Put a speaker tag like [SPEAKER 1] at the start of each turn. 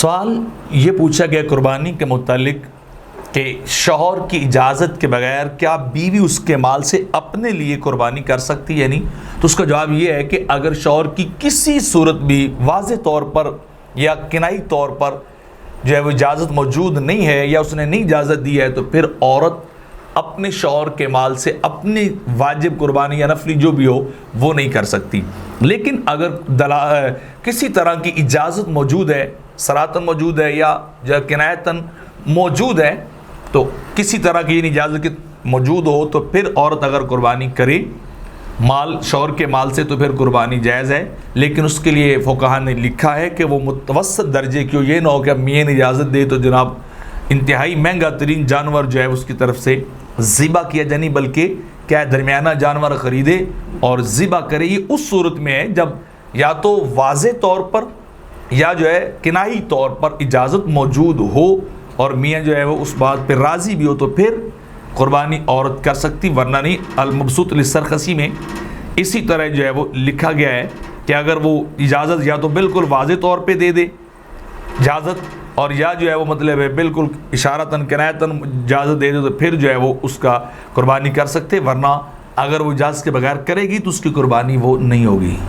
[SPEAKER 1] سوال یہ پوچھا گیا قربانی کے متعلق کہ شوہر کی اجازت کے بغیر کیا بیوی اس کے مال سے اپنے لیے قربانی کر سکتی ہے نہیں؟ تو اس کا جواب یہ ہے کہ اگر شوہر کی کسی صورت بھی واضح طور پر یا کنائی طور پر جو ہے وہ اجازت موجود نہیں ہے یا اس نے نہیں اجازت دی ہے تو پھر عورت اپنے شوہر کے مال سے اپنی واجب قربانی یا نفلی جو بھی ہو وہ نہیں کر سکتی۔ لیکن اگر کسی طرح کی اجازت موجود ہے، صراحتاً موجود ہے یا کنایتاً موجود ہے، تو کسی طرح کی اجازت موجود ہو تو پھر عورت اگر قربانی کرے مال شوہر کے مال سے تو پھر قربانی جائز ہے۔ لیکن اس کے لیے فقہا نے لکھا ہے کہ وہ متوسط درجے کی ہو، یہ نہ ہو کہ اب میاں نے اجازت دے تو جناب انتہائی مہنگا ترین جانور جو ہے اس کی طرف سے ذبح کیا جائے، نہیں بلکہ کیا درمیانہ جانور خریدے اور ذبح کرے۔ یہ اس صورت میں ہے جب یا تو واضح طور پر یا جو ہے کنائی طور پر اجازت موجود ہو اور میاں جو ہے وہ اس بات پہ راضی بھی ہو تو پھر قربانی عورت کر سکتی، ورنہ نہیں۔ المبسوط للسرخسی میں اسی طرح جو ہے وہ لکھا گیا ہے کہ اگر وہ اجازت یا تو بالکل واضح طور پہ دے دے اجازت، اور یا جو ہے وہ مطلب ہے بالکل اشارتاً کنایتاً اجازت دے دے تو پھر جو ہے وہ اس کا قربانی کر سکتے، ورنہ اگر وہ اجازت کے بغیر کرے گی تو اس کی قربانی وہ نہیں ہوگی۔